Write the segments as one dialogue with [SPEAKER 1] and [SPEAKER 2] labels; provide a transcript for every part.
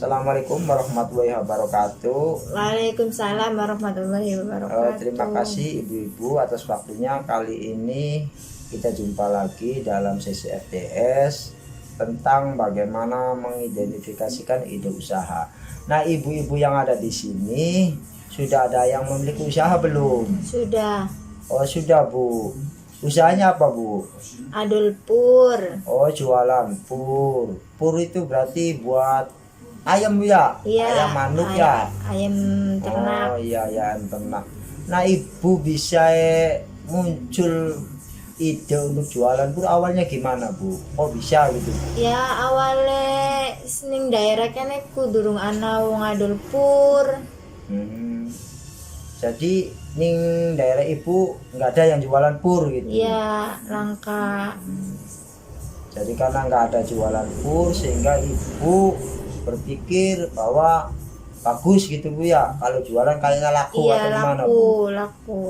[SPEAKER 1] Assalamualaikum warahmatullahi wabarakatuh.
[SPEAKER 2] Waalaikumsalam warahmatullahi wabarakatuh.
[SPEAKER 1] Terima kasih ibu-ibu atas waktunya. Kali ini kita jumpa lagi dalam sesi FTS tentang bagaimana mengidentifikasikan ide usaha. Nah, ibu-ibu yang ada di sini sudah ada yang memiliki usaha belum?
[SPEAKER 2] Sudah.
[SPEAKER 1] Oh, sudah, Bu. Usahanya apa, Bu?
[SPEAKER 2] Adul pur.
[SPEAKER 1] Oh, jualan pur. Pur itu berarti buat ayam, Bu, ya?
[SPEAKER 2] Iya.
[SPEAKER 1] Ayam manuk ya?
[SPEAKER 2] Ayam ternak.
[SPEAKER 1] Oh iya, ayam ternak. Nah, ibu bisa muncul ide untuk jualan pur awalnya gimana, Bu? Oh, bisa gitu?
[SPEAKER 2] Ya awalnya sening daerah kene kudurung ana wong adul pur.
[SPEAKER 1] Jadi ning daerah ibu nggak ada yang jualan pur gitu?
[SPEAKER 2] Iya, langka.
[SPEAKER 1] Jadi karena nggak ada jualan pur sehingga ibu berpikir bahwa bagus gitu, Bu, ya, kalau jualan kayaknya laku.
[SPEAKER 2] Iya,
[SPEAKER 1] atau gimana,
[SPEAKER 2] laku,
[SPEAKER 1] Bu?
[SPEAKER 2] laku.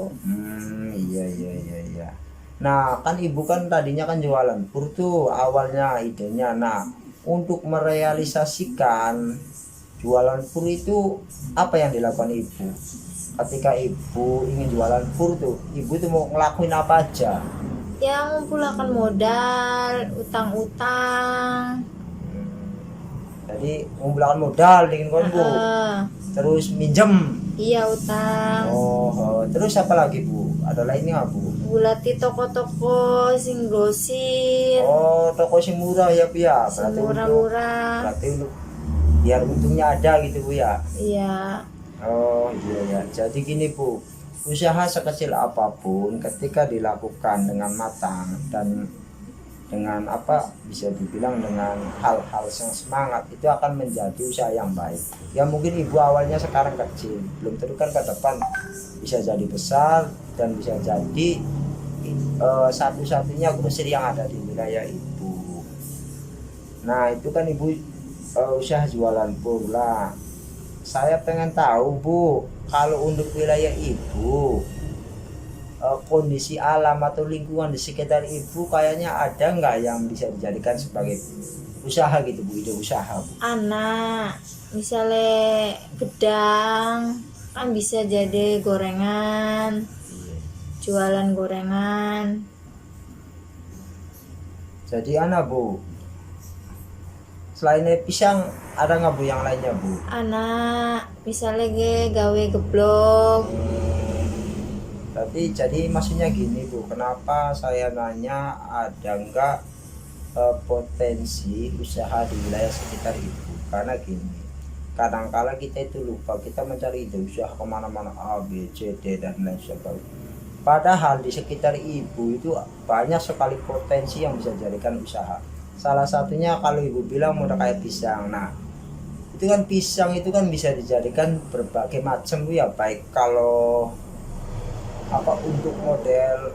[SPEAKER 1] Iya. Nah, kan ibu kan tadinya kan jualan pur tuh awalnya idenya. Nah, untuk merealisasikan jualan pur itu apa yang dilakukan ibu? Ketika ibu ingin jualan pur tuh, ibu tuh mau ngelakuin apa aja?
[SPEAKER 2] Ya ngumpulkan modal, utang-utang.
[SPEAKER 1] Jadi ngumpulkan modal dengan kon, Bu. Terus minjem.
[SPEAKER 2] Iya, utang.
[SPEAKER 1] Oh, terus apa lagi, Bu? Ada lainnya, Bu?
[SPEAKER 2] Bulati toko-toko sing grosir.
[SPEAKER 1] Oh, toko si murah ya, Bu, ya. Berarti
[SPEAKER 2] Murah-murah.
[SPEAKER 1] berarti untuk biar untungnya ada gitu, Bu, ya.
[SPEAKER 2] Iya.
[SPEAKER 1] Oh iya ya. Jadi gini, Bu, usaha sekecil apapun ketika dilakukan dengan matang dan dengan bisa dibilang dengan hal-hal yang semangat, itu akan menjadi usaha yang baik. Ya mungkin ibu awalnya sekarang kecil, belum tentu kan ke depan bisa jadi besar dan bisa jadi satu-satunya grosir yang ada di wilayah ibu. Nah itu kan ibu usaha jualan pur lah. Saya pengen tahu, Bu, kalau untuk wilayah ibu, kondisi alam atau lingkungan di sekitar ibu kayaknya ada nggak yang bisa dijadikan sebagai usaha gitu, Bu, ide usaha, Bu?
[SPEAKER 2] Anak, misalnya gedang, kan bisa jadi gorengan, jualan gorengan.
[SPEAKER 1] Jadi anak, Bu, selain pisang ada nggak, Bu, yang lainnya, Bu?
[SPEAKER 2] Anak, misalnya gawe geblok.
[SPEAKER 1] Tapi jadi maksudnya gini, Bu, kenapa saya nanya ada nggak potensi usaha di wilayah sekitar ibu? Karena gini, kadangkala kita itu lupa, kita mencari ide usaha kemana-mana, A, B, C, D, dan lain sebagainya. Padahal di sekitar ibu itu banyak sekali potensi yang bisa dijadikan usaha. Salah satunya kalau ibu bilang udah kayak pisang. Nah, itu kan pisang itu kan bisa dijadikan berbagai macam, Bu, ya, baik kalau untuk model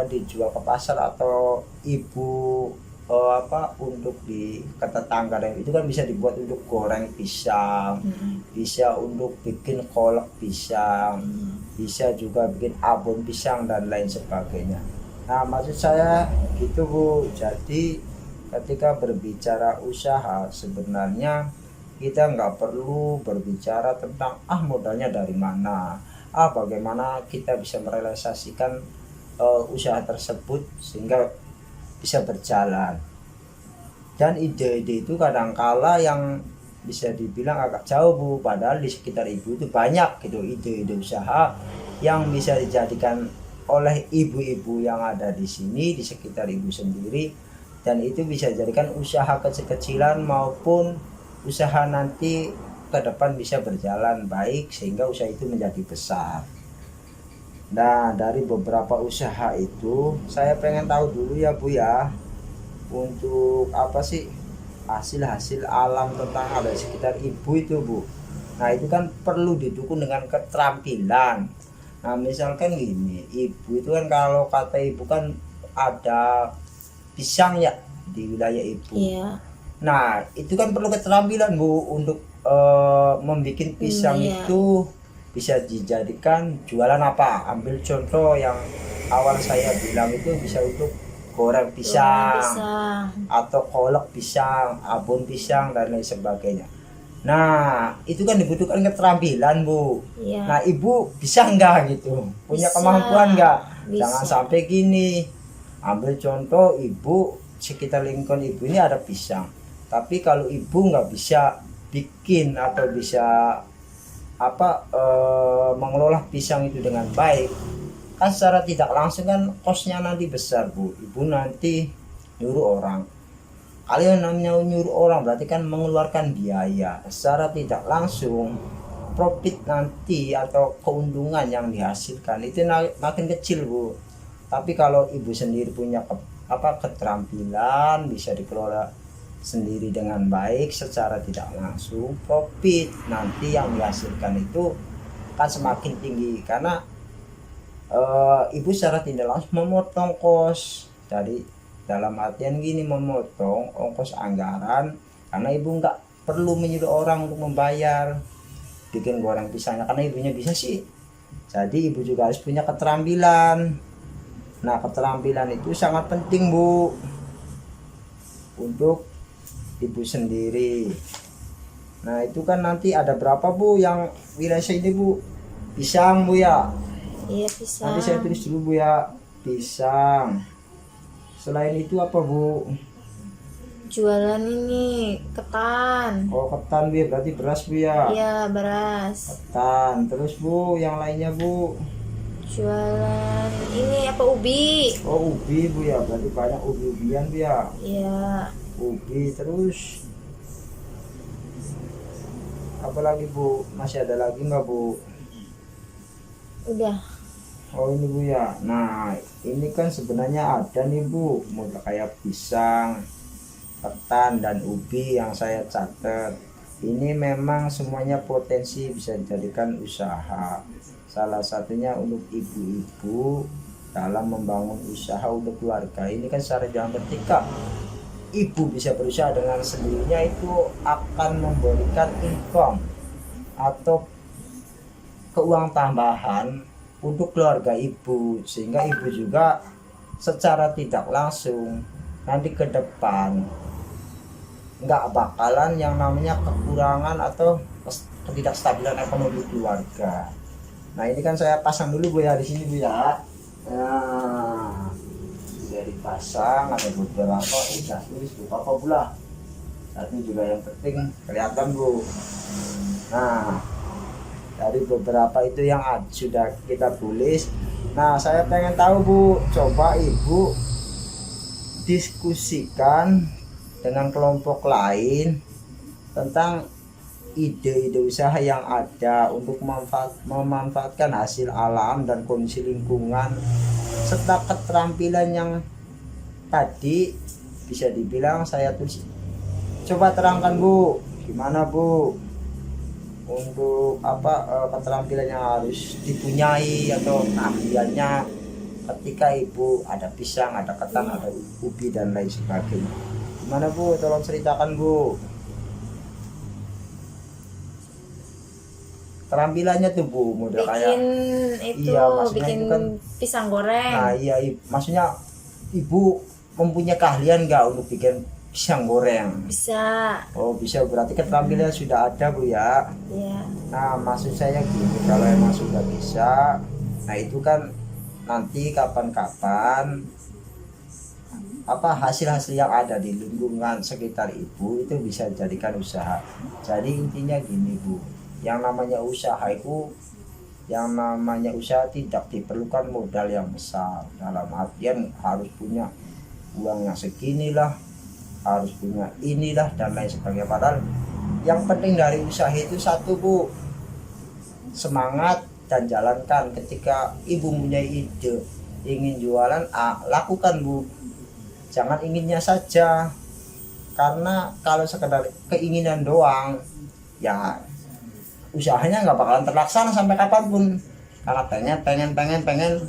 [SPEAKER 1] dijual ke pasar atau ibu untuk di ke tetangga, dan itu kan bisa dibuat untuk goreng pisang, bisa untuk bikin kolak pisang, bisa juga bikin abon pisang dan lain sebagainya. Nah, maksud saya gitu, Bu. Jadi ketika berbicara usaha sebenarnya kita nggak perlu berbicara tentang modalnya dari mana, bagaimana kita bisa merealisasikan usaha tersebut sehingga bisa berjalan. Dan ide-ide itu kadangkala yang bisa dibilang agak jauh, Bu, padahal di sekitar ibu itu banyak gitu ide-ide usaha yang bisa dijadikan oleh ibu-ibu yang ada di sini di sekitar ibu sendiri, dan itu bisa dijadikan usaha kecil-kecilan maupun usaha nanti ke depan bisa berjalan baik sehingga usaha itu menjadi besar. Nah, dari beberapa usaha itu saya pengen tahu dulu ya, Bu, ya, untuk apa sih hasil-hasil alam tentang ada di sekitar ibu itu, Bu. Nah, itu kan perlu didukung dengan keterampilan. Nah, misalkan gini, ibu itu kan kalau kata ibu kan ada pisang ya di wilayah ibu.
[SPEAKER 2] Iya.
[SPEAKER 1] Nah, itu kan perlu keterampilan, Bu, untuk membuat pisang itu bisa dijadikan jualan apa? Ambil contoh yang awal saya bilang itu bisa untuk goreng pisang, atau kolak pisang, abon pisang dan lain sebagainya. Nah itu kan dibutuhkan keterampilan bu.
[SPEAKER 2] Iya.
[SPEAKER 1] Nah ibu bisa nggak gitu, punya
[SPEAKER 2] Bisa.
[SPEAKER 1] kemampuan nggak?
[SPEAKER 2] Bisa.
[SPEAKER 1] Jangan sampai gini, ambil contoh ibu, sekitar lingkungan ibu ini ada pisang, tapi kalau ibu nggak bisa bikin atau bisa mengelola pisang itu dengan baik, kan secara tidak langsung kan kosnya nanti besar bu. Ibu nanti nyuruh orang, kalian namanya nyuruh orang berarti kan mengeluarkan biaya, secara tidak langsung profit nanti atau keuntungan yang dihasilkan itu makin kecil bu. Tapi kalau ibu sendiri punya keterampilan, bisa dikelola sendiri dengan baik, secara tidak langsung profit nanti yang dihasilkan itu kan semakin tinggi, karena ibu secara tidak langsung memotong kos. Jadi dalam artian gini, memotong ongkos anggaran, karena ibu nggak perlu menyuruh orang untuk membayar bikin goreng pisangnya, karena ibunya bisa sih. Jadi ibu juga harus punya keterampilan. Nah keterampilan itu sangat penting bu untuk ibu sendiri. Nah itu kan nanti ada berapa bu yang wilayah ini bu? Pisang bu ya?
[SPEAKER 2] Iya, pisang.
[SPEAKER 1] Nanti saya tulis dulu bu ya, pisang. Selain itu apa bu?
[SPEAKER 2] Jualan ini ketan.
[SPEAKER 1] Oh ketan bu ya, berarti beras bu ya?
[SPEAKER 2] Iya, beras.
[SPEAKER 1] Ketan. Terus bu yang lainnya bu?
[SPEAKER 2] Jualan ini ubi.
[SPEAKER 1] Oh ubi bu ya, berarti banyak ubi-ubian bu ya?
[SPEAKER 2] Iya.
[SPEAKER 1] Ubi. Terus apa lagi bu? Masih ada lagi nggak bu?
[SPEAKER 2] Udah.
[SPEAKER 1] Oh ini bu ya. Nah ini kan sebenarnya ada nih bu, model kayak pisang, ketan dan ubi yang saya catat. Ini memang semuanya potensi bisa dijadikan usaha. Salah satunya untuk ibu-ibu dalam membangun usaha untuk keluarga. Ini kan secara jangan ketika ibu bisa berusaha dengan sendirinya, itu akan memberikan income atau keuangan tambahan untuk keluarga ibu, sehingga ibu juga secara tidak langsung nanti ke depan nggak bakalan yang namanya kekurangan atau ketidakstabilan ekonomi keluarga. Nah ini kan saya pasang dulu bu ya di sini bu ya. Nah sudah dipasang, ada beberapa udah tulis beberapa pula. Satu juga yang penting kelihatan bu. Nah dari beberapa itu yang sudah kita tulis. Nah saya pengen tahu bu, coba ibu diskusikan dengan kelompok lain tentang ide-ide usaha yang ada untuk memanfaatkan hasil alam dan kondisi lingkungan serta keterampilan yang tadi bisa dibilang saya tulis. Coba terangkan bu, gimana bu untuk keterampilan yang harus dipunyai atau keahliannya ketika ibu ada pisang, ada ketan, ada ubi dan lain sebagainya. Gimana bu, tolong ceritakan bu keterampilannya tuh bu, model kayak
[SPEAKER 2] itu
[SPEAKER 1] iya maksudnya
[SPEAKER 2] bikin
[SPEAKER 1] itu kan
[SPEAKER 2] pisang goreng.
[SPEAKER 1] nah iya maksudnya ibu mempunyai keahlian nggak untuk bikin pisang goreng?
[SPEAKER 2] Bisa.
[SPEAKER 1] Oh bisa, berarti keterampilan sudah ada bu ya.
[SPEAKER 2] Iya.
[SPEAKER 1] Nah maksud saya gini, kalau emang sudah bisa, nah itu kan nanti kapan-kapan hasil-hasil yang ada di lingkungan sekitar ibu itu bisa dijadikan usaha. Jadi intinya gini bu, yang namanya usaha tidak diperlukan modal yang besar, dalam artian harus punya uang yang segini lah, harus punya inilah dan lain sebagainya. Padahal yang penting dari usaha itu satu bu, semangat dan jalankan. Ketika ibu punya ide ingin jualan, lakukan bu, jangan inginnya saja, karena kalau sekedar keinginan doang ya usahanya nggak bakalan terlaksana sampai kapanpun, karena pengen.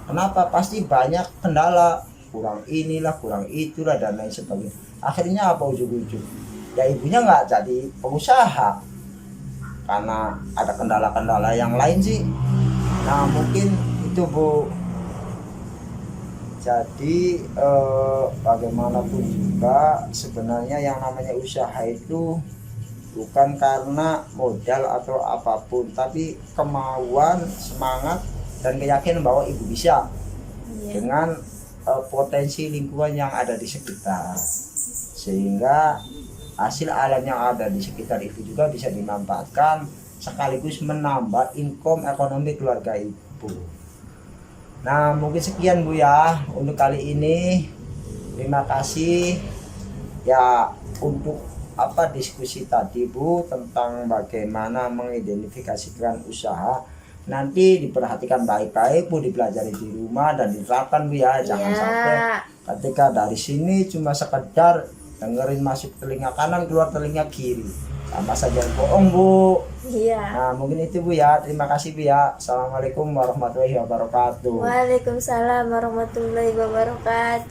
[SPEAKER 1] Kenapa? Pasti banyak kendala, kurang inilah, kurang itulah dan lain sebagainya. Akhirnya apa ujung-ujung ya ibunya nggak jadi pengusaha karena ada kendala-kendala yang lain sih. Nah mungkin itu bu. Jadi bagaimanapun juga sebenarnya yang namanya usaha itu bukan karena modal atau apapun, tapi kemauan, semangat, dan keyakinan bahwa ibu bisa
[SPEAKER 2] Iya.
[SPEAKER 1] dengan potensi lingkungan yang ada di sekitar, sehingga hasil alam yang ada di sekitar ibu juga bisa dimanfaatkan sekaligus menambah income ekonomi keluarga ibu. Nah, mungkin sekian Bu ya untuk kali ini. Terima kasih ya untuk diskusi tadi Bu tentang bagaimana mengidentifikasikan usaha. Nanti diperhatikan baik-baik Bu, dipelajari di rumah dan diterapkan Bu ya. Jangan sampai ketika dari sini cuma sekedar dengerin masuk telinga kanan keluar telinga kiri, sama saja bohong Bu.
[SPEAKER 2] Iya.
[SPEAKER 1] Nah, mungkin itu Bu ya. Terima kasih Bu ya. Assalamualaikum warahmatullahi wabarakatuh.
[SPEAKER 2] Waalaikumsalam warahmatullahi wabarakatuh.